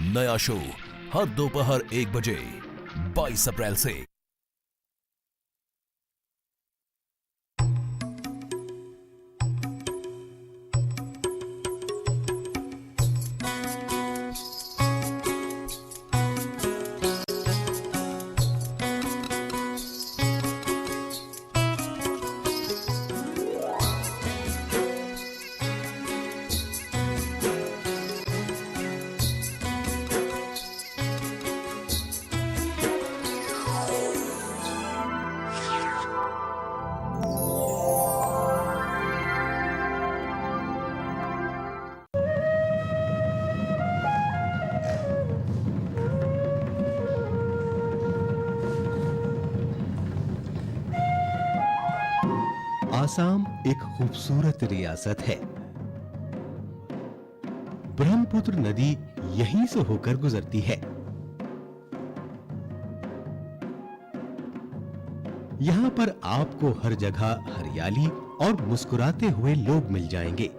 नया शो हर दोपहर 1 बजे 22 अप्रैल से। आसाम एक खूबसूरत रियासत है। ब्रह्मपुत्र नदी यहीं से होकर गुजरती है। यहां पर आपको हर जगह हरियाली और मुस्कुराते हुए लोग मिल जाएंगे।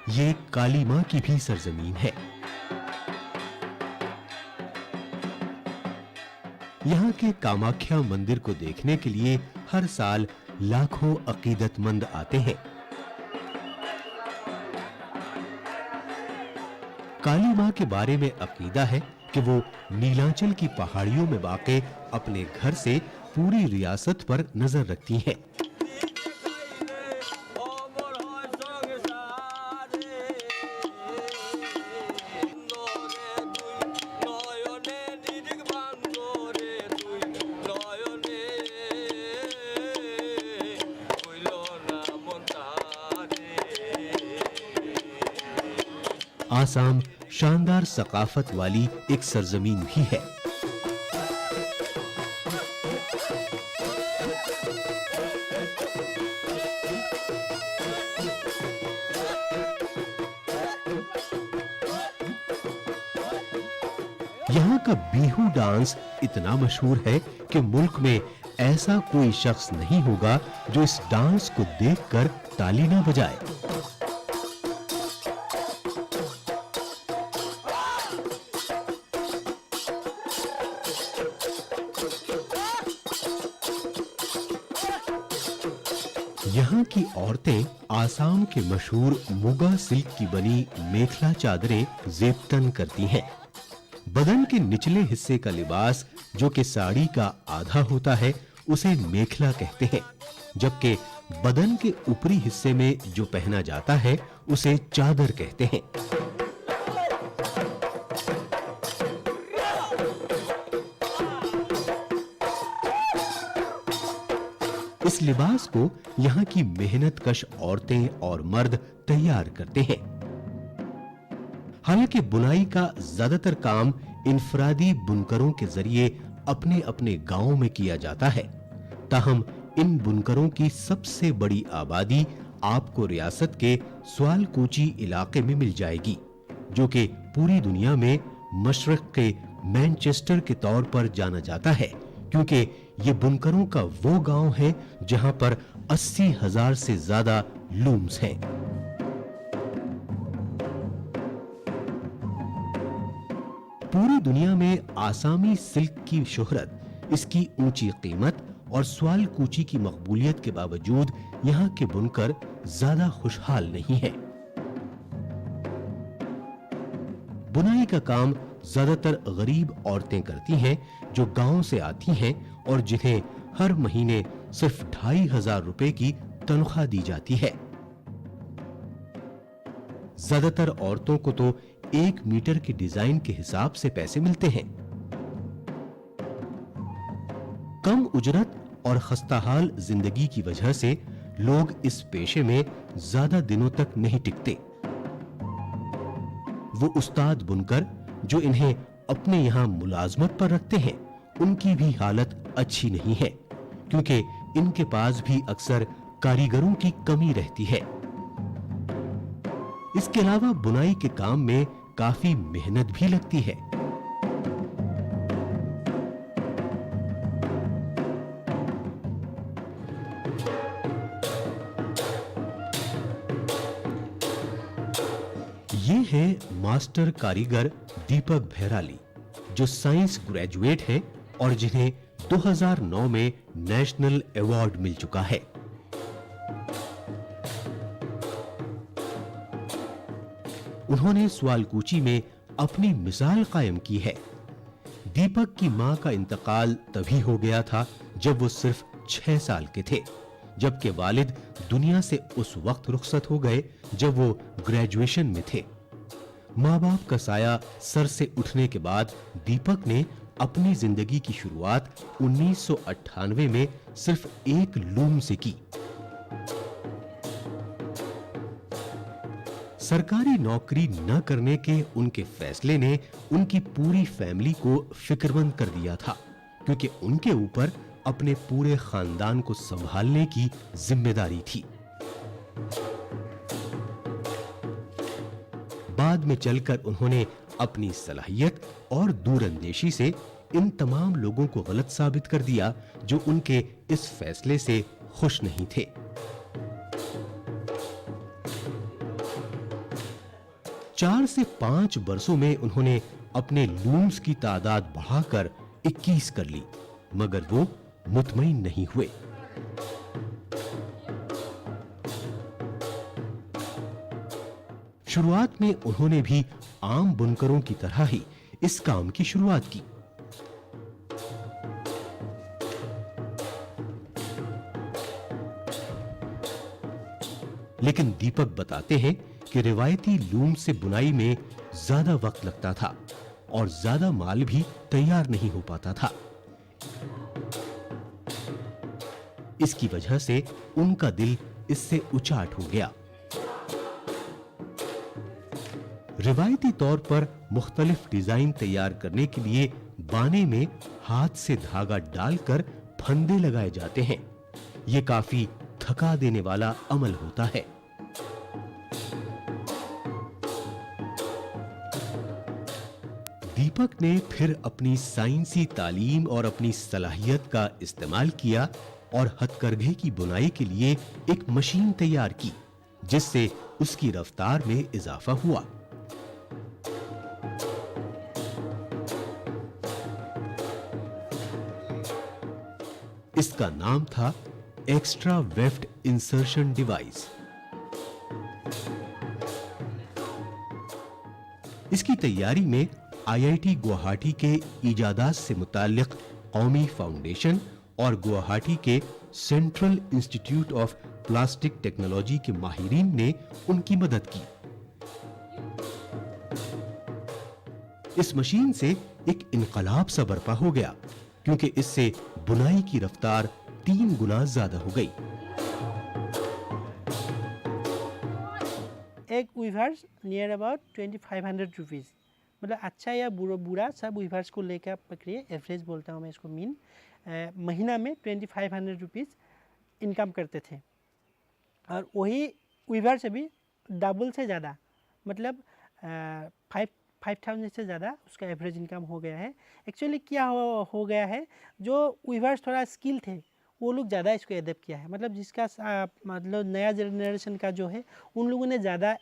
ये काली मां की भी सरजमीन है। यहां के कामाख्या मंदिर को देखने के लिए हर साल लाखों अकीदतमंद आते हैं। काली मां के बारे में अकीदा है कि वो नीलांचल की पहाड़ियों में वाक़े अपने घर से पूरी रियासत पर नजर रखती हैं। आसाम शानदार सकाफत वाली एक सरजमीन भी है। यहाँ का बिहू डांस इतना मशहूर है कि मुल्क में ऐसा कोई शख्स नहीं होगा जो इस डांस को देखकर ताली ना बजाए। यहाँ की औरतें आसाम के मशहूर मुगा सिल्क की बनी मेखला चादरें जेबतन करती हैं। बदन के निचले हिस्से का लिबास जो कि साड़ी का आधा होता है उसे मेखला कहते हैं, जबकि बदन के ऊपरी हिस्से में जो पहना जाता है उसे चादर कहते हैं। इस लिबास को यहाँ की मेहनतकश औरतें और मर्द तैयार करते हैं। हालांकि बुनाई का ज्यादातर काम इनफरादी बुनकरों के जरिए अपने-अपने गांवों में किया जाता है, ताहम इन बुनकरों की सबसे बड़ी आबादी आपको रियासत के स्वालकोची इलाके में मिल जाएगी, जो कि पूरी दुनिया में मशरक के मैनचेस्टर के तौर पर जाना जाता है, क्योंकि ये बुनकरों का वो गांव है जहां पर 80,000 से ज्यादा लूम्स हैं। पूरी दुनिया में आसामी सिल्क की शोहरत, इसकी ऊंची कीमत और स्वालकूची की मकबूलियत के बावजूद यहाँ के बुनकर ज्यादा खुशहाल नहीं हैं। बुनाई का काम ज्यादातर गरीब औरतें करती हैं जो गांव से आती हैं और जिन्हें हर महीने सिर्फ 2,500 रुपए की तनख्वाह दी जाती है। ज्यादातर औरतों को तो 1 मीटर के डिजाइन के हिसाब से पैसे मिलते हैं। कम उजरत और खस्ताहाल जिंदगी की वजह से लोग इस पेशे में ज्यादा दिनों तक नहीं टिकते। वो उस्ताद बुनकर जो इन्हें अपने यहां मुलाजमत पर रखते हैं, उनकी भी हालत अच्छी नहीं है, क्योंकि इनके पास भी अक्सर कारीगरों की कमी रहती है। इसके अलावा बुनाई के काम में काफी मेहनत भी लगती है। ये है मास्टर कारीगर दीपक भैराली, जो साइंस ग्रेजुएट हैं और जिन्हें 2009 में नेशनल अवार्ड मिल चुका है। उन्होंने सवालकूची में अपनी मिसाल कायम की है। दीपक की मां का इंतकाल तभी हो गया था जब वो सिर्फ 6 साल के थे, जबकि वालिद दुनिया से उस वक्त रुखसत हो गए जब वो ग्रेजुएशन में थे। माँ बाप का साया सर से उठने के बाद दीपक ने अपनी जिंदगी की शुरुआत 1998 में सिर्फ एक लूम से की। सरकारी नौकरी न करने के उनके फैसले ने उनकी पूरी फैमिली को फिक्रमंद कर दिया था, क्योंकि उनके ऊपर अपने पूरे खानदान को संभालने की जिम्मेदारी थी। बाद में चलकर उन्होंने अपनी सलाहियत और दूरंदेशी से इन तमाम लोगों को गलत साबित कर दिया जो उनके इस फैसले से खुश नहीं थे। चार से 5 बरसों में उन्होंने अपने लूम्स की तादाद बढ़ाकर 21 कर ली, मगर वो मुतमईन नहीं हुए। शुरुआत में उन्होंने भी आम बुनकरों की तरह ही इस काम की शुरुआत की। लेकिन दीपक बताते हैं कि रिवायती लूम से बुनाई में ज्यादा वक्त लगता था और ज्यादा माल भी तैयार नहीं हो पाता था। इसकी वजह से उनका दिल इससे उचाट हो गया। रिवायती तौर पर मुख्तलिफ डिजाइन तैयार करने के लिए बाने में हाथ से धागा डालकर फंदे लगाए जाते हैं। यह काफी थका देने वाला अमल होता है। दीपक ने फिर अपनी साइंसी तालीम और अपनी सलाहियत का इस्तेमाल किया और हथकरघे की बुनाई के लिए एक मशीन तैयार की, जिससे उसकी रफ्तार में इजाफा हुआ। इसका नाम था एक्स्ट्रा वेफ्ट इंसर्शन डिवाइस। इसकी तैयारी में आईआईटी गुवाहाटी के इजादात से मुताल्लिक कौमी फाउंडेशन और गुवाहाटी के central institute of plastic technology के माहिरीन ने उनकी मदद की। इस मशीन से एक इनकलाब सा बर्पा हो गया, क्योंकि इससे बुनाई की रफ्तार 3 गुना ज्यादा हो गई। एक वीवर्स नियर अबाउट 2500 रुपीज़, मतलब अच्छा या बुरा सब वीवर्स को लेकर पकड़िए, एवरेज बोलता हूँ मैं इसको, मीन महीना में 2500 रुपीज़ इनकम करते थे। और वही वीवर्स अभी डबल से ज़्यादा, मतलब 5000 से ज़्यादा उसका एवरेज इनकम हो गया है। एक्चुअली क्या हो गया है, जो वीवर्स थोड़ा स्किल थे वो लोग ज़्यादा इसको एडेप्ट किया है, मतलब जिसका मतलब नया जनरेशन का जो है उन लोगों ने ज़्यादा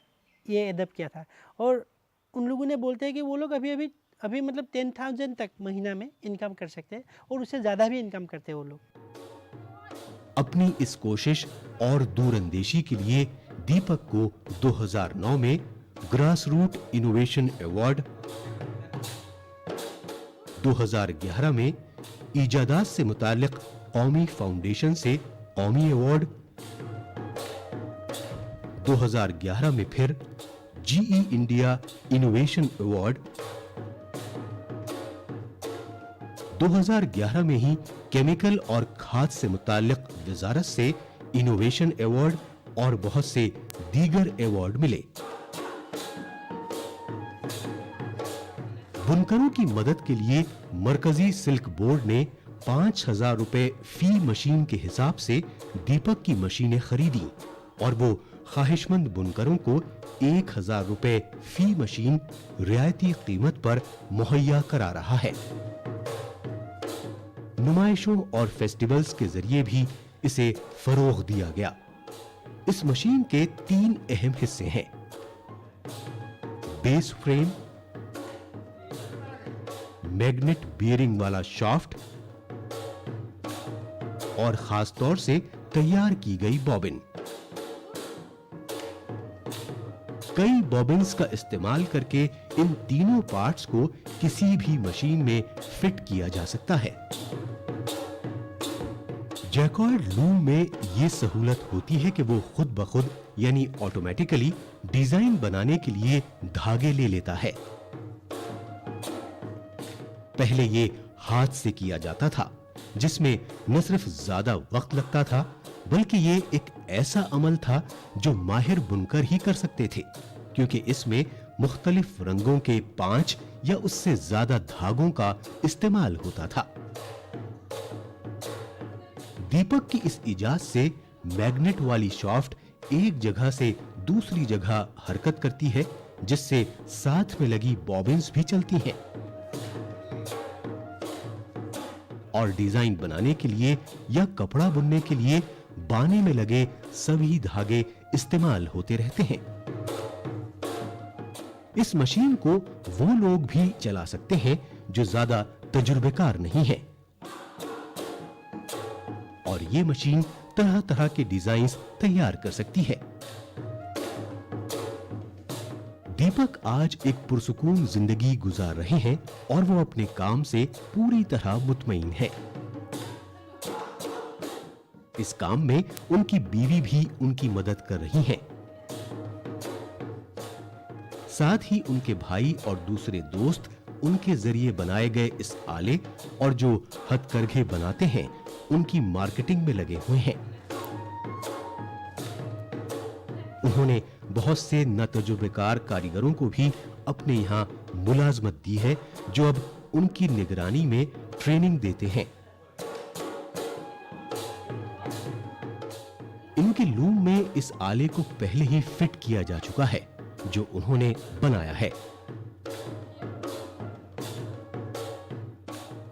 ये एडेप्ट किया था। और उन लोगों ने बोलते हैं कि वो लोग अभी मतलब 10,000 तक महीना में इनकम कर सकते हैं और उससे ज़्यादा भी इनकम करते हैं वो लोग। अपनी इस कोशिश और दूरंदेशी के लिए दीपक को 2009 में ग्रास रूट इनोवेशन अवार्ड, 2011 में इजादात से मुताल्लिक कौमी फाउंडेशन से कौमी अवार्ड, 2011 में फिर जीई इंडिया इनोवेशन अवार्ड 2011 में ही केमिकल और खाद से मुताल्लिक वजारत से इनोवेशन अवार्ड और बहुत से दीगर अवार्ड मिले। बुनकरों की मदद के लिए मरकजी सिल्क बोर्ड ने 5,000 रुपए फी मशीन के हिसाब से दीपक की मशीनें खरीदी और वो ख्वाहिशमंद बुनकरों को 1,000 रुपए फी मशीन रियायती कीमत पर मुहैया करा रहा है। नुमाइशों और फेस्टिवल्स के जरिए भी इसे फरोग दिया गया। इस मशीन के 3 अहम हिस्से हैं: बेस फ्रेम, मैग्नेट बियरिंग वाला शाफ्ट और खास तौर से तैयार की गई बॉबिन। कई बॉबिन्स का इस्तेमाल करके इन तीनों पार्ट्स को किसी भी मशीन में फिट किया जा सकता है। जैकॉर्ड लूम में यह सहूलत होती है कि वो खुद ब खुद यानी ऑटोमेटिकली डिजाइन बनाने के लिए धागे ले लेता है। पहले ये हाथ से किया जाता था, जिसमें न सिर्फ ज्यादा वक्त लगता था बल्कि ये एक ऐसा अमल था जो माहिर बुनकर ही कर सकते थे, क्योंकि इसमें मुख्तलिफ रंगों के 5 या उससे ज्यादा धागों का इस्तेमाल होता था। दीपक की इस इजाद से मैग्नेट वाली शाफ्ट एक जगह से दूसरी जगह हरकत करती है, जिससे साथ में लगी बॉबिन्स भी चलती हैं। और डिजाइन बनाने के लिए या कपड़ा बुनने के लिए बाने में लगे सभी धागे इस्तेमाल होते रहते हैं। इस मशीन को वो लोग भी चला सकते हैं जो ज्यादा तजुर्बेकार नहीं है, और ये मशीन तरह तरह के डिजाइन्स तैयार कर सकती है। दीपक आज एक पुरसुकून जिंदगी गुजार रहे हैं और वो अपने काम से पूरी तरह मुतमईन है। इस काम में उनकी बीवी भी उनकी मदद कर रही है। साथ ही उनके भाई और दूसरे दोस्त उनके जरिए बनाए गए इस आले और जो हथकरघे बनाते हैं उनकी मार्केटिंग में लगे हुए हैं। उन्होंने बहुत से नातजुर्बेकार कारीगरों को भी अपने यहाँ मुलाजमत दी है, जो अब उनकी निगरानी में ट्रेनिंग देते हैं। इनके लूम में इस आले को पहले ही फिट किया जा चुका है, जो उन्होंने बनाया है,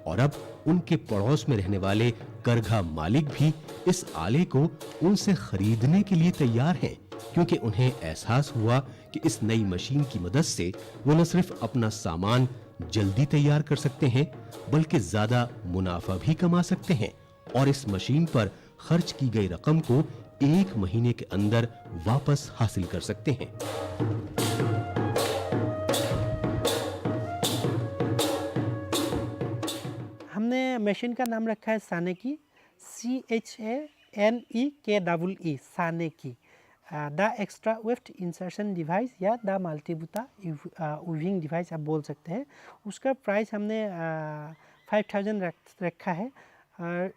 और अब उनके पड़ोस में रहने वाले करघा मालिक भी इस आले को उनसे खरीदने के लिए तैयार हैं, क्योंकि उन्हें एहसास हुआ कि इस नई मशीन की मदद से वो न सिर्फ अपना सामान जल्दी तैयार कर सकते हैं बल्कि ज्यादा मुनाफा भी कमा सकते हैं, और इस मशीन पर खर्च की गई रकम को 1 महीने के अंदर वापस हासिल कर सकते हैं। हमने मशीन का नाम रखा है सानेकी, CHANEKEE, सानेकी, the extra weft insertion device या द मल्टीबूटा वीविंग डिवाइस आप बोल सकते हैं। उसका प्राइस हमने 5,000 रखा है। और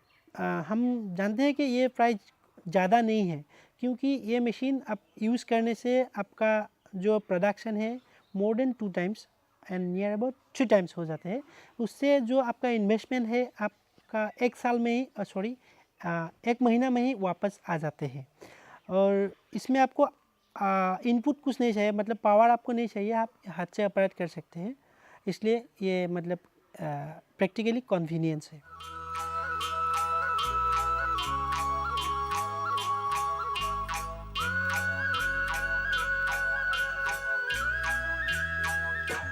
हम जानते हैं कि ये प्राइस ज़्यादा नहीं है, क्योंकि ये मशीन आप यूज़ करने से आपका जो प्रोडक्शन है more than 2 times and near about 3 times हो जाते हैं। उससे जो आपका इन्वेस्टमेंट है आपका 1 साल में ही 1 महीना में ही वापस आ जाते हैं। और इसमें आपको इनपुट कुछ नहीं चाहिए, मतलब पावर आपको नहीं चाहिए, आप हाथ से ऑपरेट कर सकते हैं, इसलिए ये मतलब प्रैक्टिकली कन्वीनियंस है।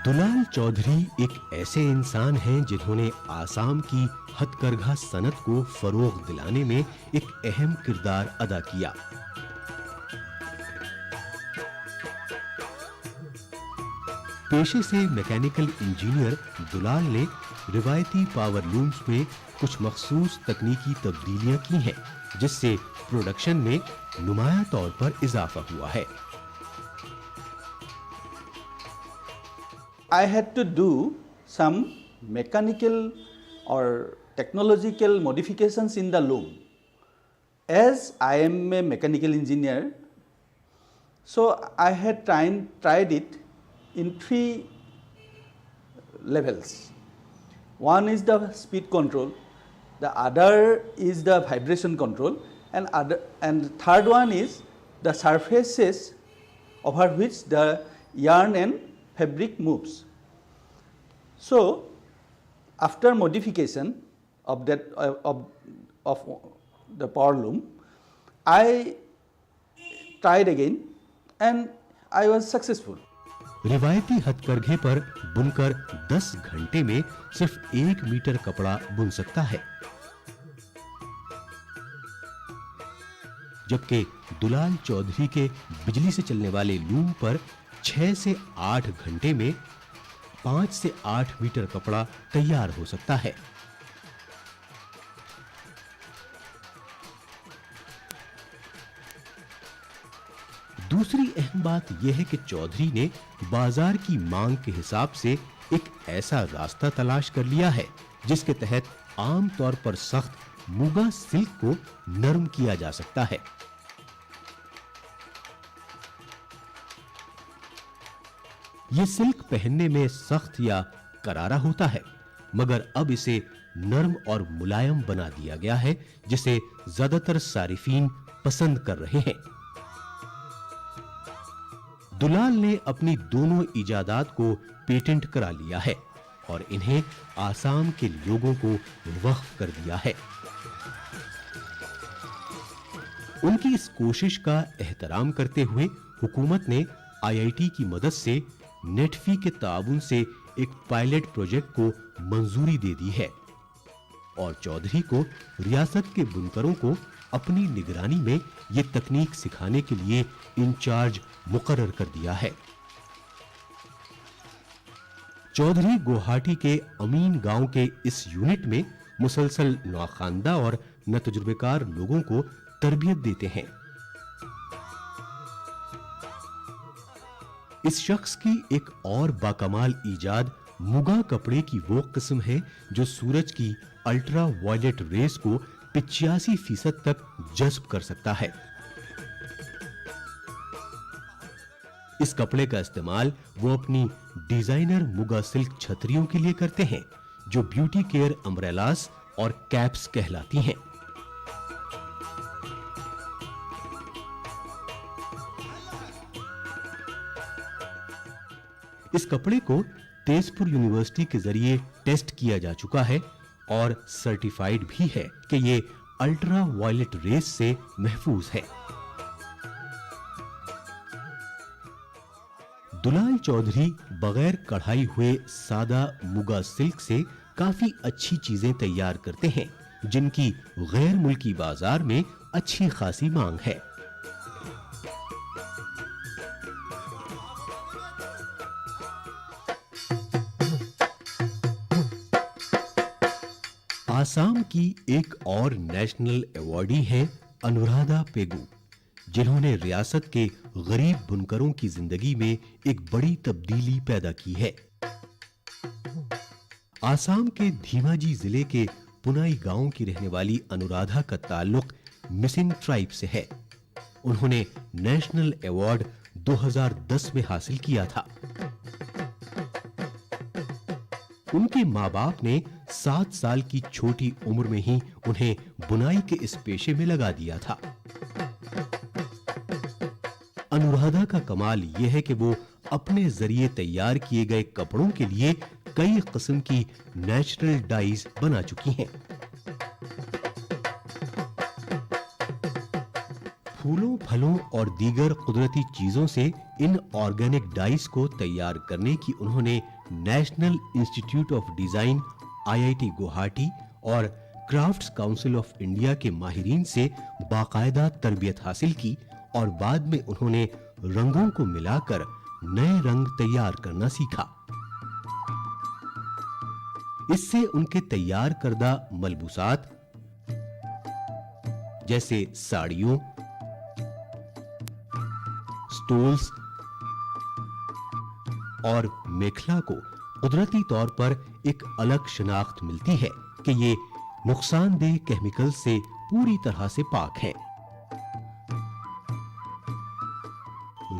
दुलाल चौधरी एक ऐसे इंसान हैं जिन्होंने आसाम की हथकरघा सनत को फरोग दिलाने में एक अहम किरदार अदा किया। पेशे से मैकेनिकल इंजीनियर दुलाल ने रिवायती पावर लूम्स में कुछ मखसूस तकनीकी तब्दीलियां की हैं, जिससे प्रोडक्शन में नुमाया तौर पर इजाफा हुआ है। I had to do some mechanical or technological modifications in the loom. As I am a mechanical engineer, so I had tried it in 3 levels. One is the speed control, the other is the vibration control, and third one is the surfaces over which the yarn and fabric moves. So, after modification of that of the power loom, I tried again and I was successful. रिवायती हथकरघे पर बुनकर 10 घंटे में सिर्फ 1 metre कपड़ा बुन सकता है, जबकि दुलाल चौधरी के बिजली से चलने वाले लूम पर 6 से 8 घंटे में 5 से 8 मीटर कपड़ा तैयार हो सकता है। दूसरी अहम बात यह है कि चौधरी ने बाजार की मांग के हिसाब से एक ऐसा रास्ता तलाश कर लिया है जिसके तहत आम तौर पर सख्त मुगा सिल्क को नरम किया जा सकता है। यह सिल्क पहनने में सख्त या करारा होता है, मगर अब इसे नरम और मुलायम बना दिया गया है, जिसे ज्यादातर सारिफीन पसंद कर रहे हैं। दुलाल ने अपनी दोनों इजादात को पेटेंट करा लिया है और इन्हें आसाम के लोगों को वक्फ कर दिया है। उनकी इस कोशिश का एहतराम करते हुए हुकूमत ने आईआईटी की मदद से नेटफी के ताउन से एक पायलट प्रोजेक्ट को मंजूरी दे दी है और चौधरी को रियासत के बुनकरों को अपनी निगरानी में ये तकनीक सिखाने के लिए इंचार्ज मुकर्रर कर दिया है। चौधरी गुवाहाटी के अमीन गांव के इस यूनिट में मुसलसल नौखानदा और नतजुर्बेकार लोगों को तरबियत देते हैं। इस शख्स की एक और बाकमाल ईजाद मुगा कपड़े की वो किस्म है जो सूरज की अल्ट्रा वायलेट रेस को 85% तक जज्ब कर सकता है। इस कपड़े का इस्तेमाल वो अपनी डिजाइनर मुगा सिल्क छतरियों के लिए करते हैं, जो ब्यूटी केयर अम्ब्रेलास और कैप्स कहलाती हैं। इस कपड़े को तेजपुर यूनिवर्सिटी के जरिए टेस्ट किया जा चुका है और सर्टिफाइड भी है कि ये अल्ट्रा वायलेट रेस से महफूज है। दुलाल चौधरी बगैर कढ़ाई हुए सादा मुगा सिल्क से काफी अच्छी चीजें तैयार करते हैं, जिनकी गैर मुल्की बाजार में अच्छी खासी मांग है। आसाम की एक और नेशनल अवार्डी हैं अनुराधा पेगु, जिन्होंने रियासत के गरीब बुनकरों की जिंदगी में एक बड़ी तब्दीली पैदा की है। आसाम के धीमाजी जिले के पुनाई गांव की रहने वाली अनुराधा का ताल्लुक मिसिंग ट्राइब से है। उन्होंने नेशनल अवार्ड 2010 में हासिल किया था। उनके माँ-बाप ने 7 साल की छोटी उम्र में ही उन्हें बुनाई के इस पेशे में लगा दिया था। अनुराधा का कमाल यह है कि वो अपने जरिए तैयार किए गए कपड़ों के लिए कई किस्म की नेचुरल डाइज बना चुकी हैं। फूलों, फलों और दीगर कुदरती चीजों से इन ऑर्गेनिक डाइज को तैयार करने की उन्होंने national institute of design IIT Guwahati और क्राफ्ट्स काउंसिल ऑफ इंडिया के माहिरीन से बाकायदा तरबियत हासिल की और बाद में उन्होंने रंगों को मिलाकर नए रंग तैयार करना सीखा। इससे उनके तैयार करदा मलबूसात जैसे साड़ियों, स्टोल्स, और मेखला को कुदरती तौर पर एक अलग शनाख्त मिलती है कि ये नुकसानदेह केमिकल से पूरी तरह से पाक है।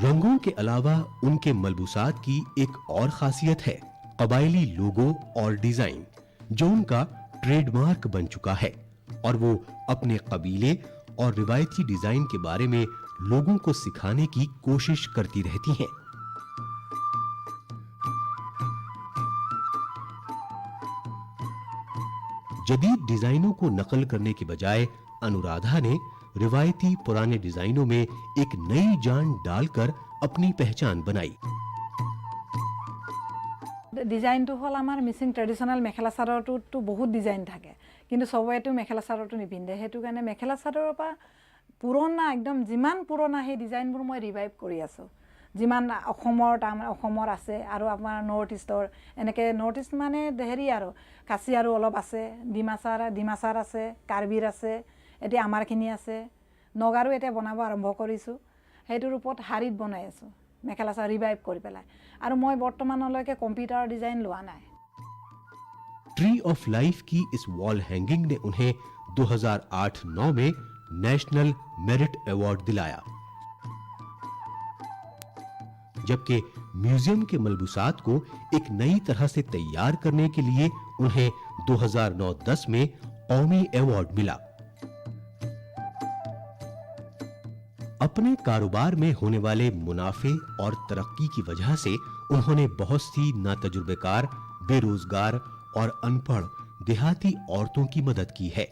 रंगों के अलावा उनके मलबूसात की एक और खासियत है कबायली लोगो और डिजाइन, जो उनका ट्रेडमार्क बन चुका है और वो अपने कबीले और रिवायती डिजाइन के बारे में लोगों को सिखाने की कोशिश करती रहती हैं। जदीद डिजाइनों को नकल करने के बजाय अनुराधा ने रिवायती पुराने डिजाइनों में एक नई जान डालकर अपनी पहचान बनाई। ডিজাইনটো হ'ল আমাৰ মিচিং ট্ৰেডিশ্যনেল মেখেলা চাদৰটোতো বহুত ডিজাইন থাকে, কিন্তু চবেইতো মেখেলা চাদৰটো নিপিন্ধে। সেইটো কাৰণে মেখেলা চাদৰৰ পৰা পুৰণা একদম যিমান পুৰণা সেই ডিজাইনবোৰ মই ৰিভাইভ কৰি আছোঁ। যিমান অসমৰ আছে আৰু আমাৰ নৰ্থ ইষ্টৰ এনেকৈ নৰ্থ ইষ্ট মানে হেৰি আৰু কাছি আৰু অলপ আছে, ডিমাচাৰ আছে, কাৰ্বিৰ আছে, এতিয়া আমাৰখিনি আছে, নগাৰো এতিয়া বনাব আৰম্ভ কৰিছোঁ। সেইটোৰ ওপৰত শাৰীত বনাই আছোঁ মেখেলা চাদৰ ৰিভাইভ কৰি পেলাই। আৰু মই বৰ্তমানলৈকে কম্পিউটাৰ ডিজাইন লোৱা নাই। ट्री ऑफ लाइफ की इस वॉल हैंगिंग ने उन्हें 2008-9 में नेशनल मेरिट अवार्ड दिलाया, जबकि म्यूजियम के मलबूसात को एक नई तरह से तैयार करने के लिए उन्हें 2009-10 में कौमी अवार्ड मिला। अपने कारोबार में होने वाले मुनाफे और तरक्की की वजह से उन्होंने बहुत सी नातजुर्बेकार, बेरोजगार और अनपढ़ देहाती औरतों की मदद की है।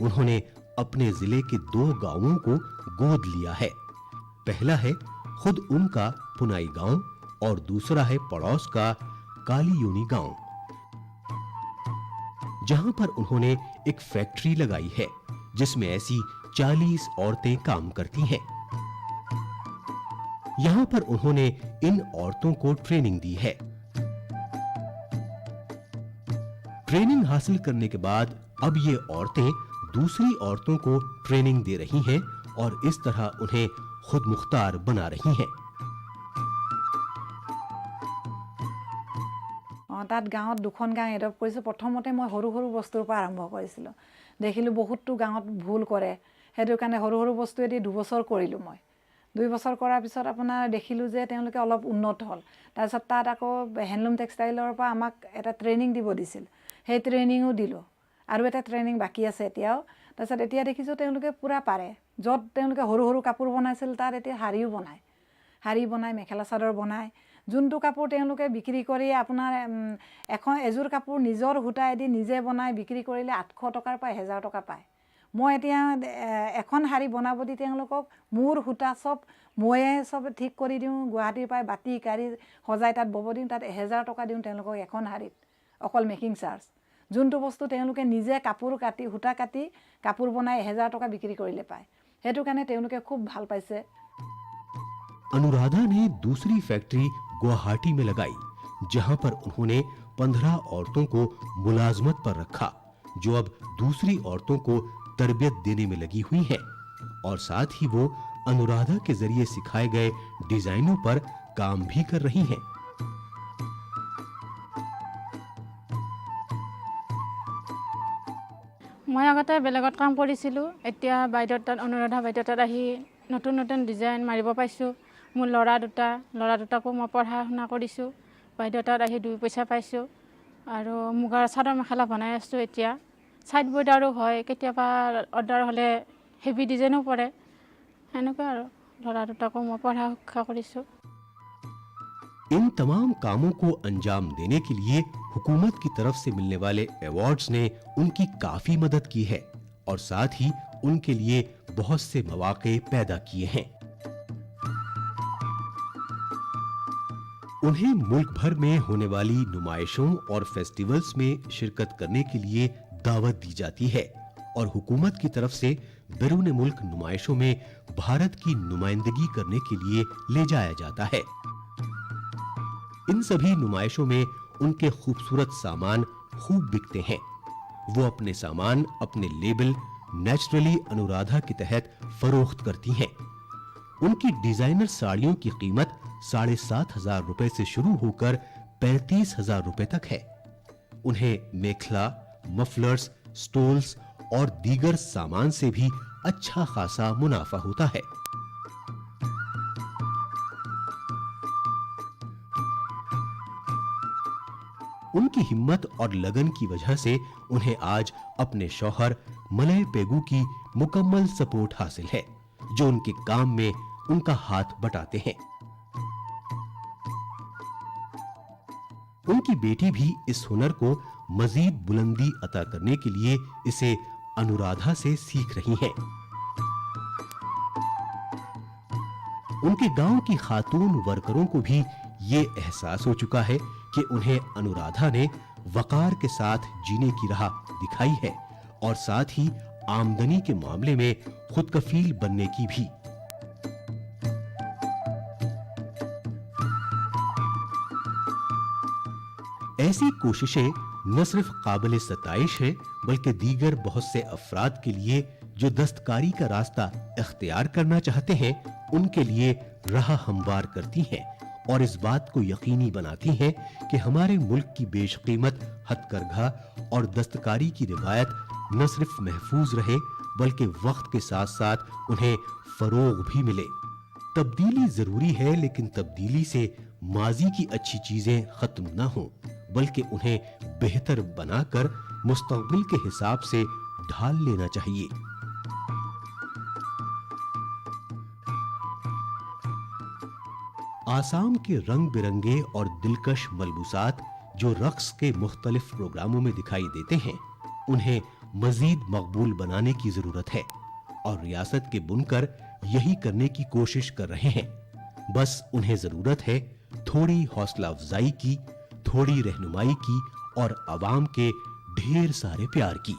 उन्होंने अपने जिले के 2 गांवों को गोद लिया है। पहला है खुद उनका पुनाई गांव और दूसरा है पड़ोस का कालीयोनी गांव, जहां पर उन्होंने एक फैक्ट्री लगाई है जिसमें ऐसी 40 औरतें काम करती हैं। यहां पर उन्होंने इन औरतों को ट्रेनिंग दी है। ट्रेनिंग हासिल करने के बाद अब ये औरतें दूसरी औरतों को ट्रेनिंग दे रही हैं और इस तरह उन्हें खुद मुख्तार बना रही हैं। তাত গাঁৱত 2খন গাঁও এডপ্ট কৰিছোঁ। প্ৰথমতে মই সৰু সৰু বস্তুৰ পৰা আৰম্ভ কৰিছিলোঁ। দেখিলোঁ বহুতো গাঁৱত ভুল কৰে, সেইটো কাৰণে সৰু সৰু বস্তুৱেদি 2 বছৰ কৰিলোঁ মই। 2 বছৰ কৰাৰ পিছত আপোনাৰ দেখিলোঁ যে তেওঁলোকে অলপ উন্নত হ'ল। তাৰপিছত তাত আকৌ হেণ্ডলুম টেক্সটাইলৰ পৰা আমাক এটা ট্ৰেইনিং দিব দিছিল, সেই ট্ৰেইনিঙো দিলোঁ। আৰু এটা ট্ৰেইনিং বাকী আছে এতিয়াও। তাৰপিছত এতিয়া দেখিছোঁ তেওঁলোকে পূৰা পাৰে। য'ত তেওঁলোকে সৰু সৰু কাপোৰ বনাইছিল তাত এতিয়া শাৰীও বনায়, শাৰী বনায়, মেখেলা চাদৰ বনায়। যোনটো কাপোৰ তেওঁলোকে বিক্ৰী কৰি আপোনাৰ এযোৰ কাপোৰ নিজৰ সূতাইদি নিজে বনাই বিক্ৰী কৰিলে 800 টকাৰ পৰা 1000 টকা পায়। মই এতিয়া এখন শাৰী বনাব দি তেওঁলোকক মোৰ সূতা চব ময়ে চব ঠিক কৰি দিওঁ। গুৱাহাটীৰ পৰা বাতি কাঢ়ি সজাই তাত বব দিওঁ, তাত 1000 টকা দিওঁ তেওঁলোকক এখন শাৰীত, অকল মেকিং চাৰ্জ। যোনটো বস্তু তেওঁলোকে নিজে কাপোৰ কাটি সূতা কাটি কাপোৰ বনাই 1000 টকা বিক্ৰী কৰিলে পায়। সেইটো কাৰণে তেওঁলোকে খুব ভাল পাইছে। अनुराधा ने दूसरी फैक्ट्री गुवाहाटी में लगाई, जहां पर उन्होंने 15 औरतों को मुलाजमत पर रखा, जो अब दूसरी औरतों को तरबियत देने में लगी हुई हैं और साथ ही वो अनुराधा के जरिए सिखाए गए डिजाइनों पर काम भी कर रही हैं। মই আগতে বেলেগত কাম কৰিছিলোঁ, এতিয়া বাইদেউৰ তাত অনুৰাধা বাইদেউৰ তাত আহি নতুন নতুন ডিজাইন মাৰিব পাইছোঁ। মোৰ ল'ৰা দুটাকো মই পঢ়া শুনা কৰিছোঁ। বাইদেউৰ তাত আহি 2 পইচা পাইছোঁ আৰু মুগাৰ চাদৰ মেখেলা বনাই আছোঁ। এতিয়া ছাইড বৰ্ডাৰো হয়, কেতিয়াবা অৰ্ডাৰ হ'লে হেভি ডিজাইনো পৰে, সেনেকুৱা আৰু ল'ৰা দুটাকো মই পঢ়া শিক্ষা কৰিছোঁ। इन तमाम कामों को अंजाम देने के लिए हुकूमत की तरफ से मिलने वाले अवार्ड्स ने उनकी काफी मदद की है और साथ ही उनके लिए बहुत से मौके पैदा किए हैं। उन्हें मुल्क भर में होने वाली नुमाइशों और फेस्टिवल्स में शिरकत करने के लिए दावत दी जाती है और हुकूमत की तरफ से बैरून मुल्क नुमाइशों में भारत की नुमाइंदगी करने के लिए ले जाया जाता है। इन सभी नुमाइशों में उनके खूबसूरत सामान खूब बिकते हैं। वो अपने सामान अपने लेबल नेचुरली अनुराधा के तहत फरोख्त करती हैं। उनकी डिजाइनर साड़ियों की कीमत 7,500 रुपए से शुरू होकर 35,000 रुपए तक है। उन्हें मेखला, मफलर्स, स्टोल्स और दीगर सामान से भी अच्छा खासा मुनाफा होता है। उनकी हिम्मत और लगन की वजह से उन्हें आज अपने शौहर मलय पेगू की मुकम्मल सपोर्ट हासिल है, जो उनके काम में उनका हाथ बटाते हैं। उनकी बेटी भी इस हुनर को मजीद बुलंदी अता करने के लिए इसे अनुराधा से सीख रही हैं। उनके गांव की खातून वर्करों को भी ये एहसास हो चुका है कि उन्हें अनुराधा ने वकार के साथ जीने की राह दिखाई है और साथ ही आमदनी के मामले में खुदकफील बनने की भी। ऐसी कोशिशें न सिर्फ काबिल सताइश है, बल्कि दीगर बहुत से अफराद के लिए जो दस्तकारी का रास्ता इख्तियार करना चाहते हैं, उनके लिए राह हमवार करती हैं और इस बात को यकीनी बनाती हैं कि हमारे मुल्क की बेशकीमत हथकरघा और दस्तकारी की रिवायत न सिर्फ महफूज रहे, बल्कि वक्त के साथ साथ उन्हें फरोग भी मिले। तब्दीली जरूरी है, लेकिन तब्दीली से माजी की अच्छी चीजें खत्म न हो, बल्कि उन्हें बेहतर बनाकर मुस्तकबिल के हिसाब से ढाल लेना चाहिए। आसाम के रंग बिरंगे और दिलकश मलबूसात जो रक्स के मुख्तलिफ प्रोग्रामों में दिखाई देते हैं, उन्हें मजीद मकबूल बनाने की जरूरत है और रियासत के बुनकर यही करने की कोशिश कर रहे हैं। बस उन्हें जरूरत है थोड़ी हौसला अफजाई की, थोड़ी रहनुमाई की और अवाम के ढेर सारे प्यार की।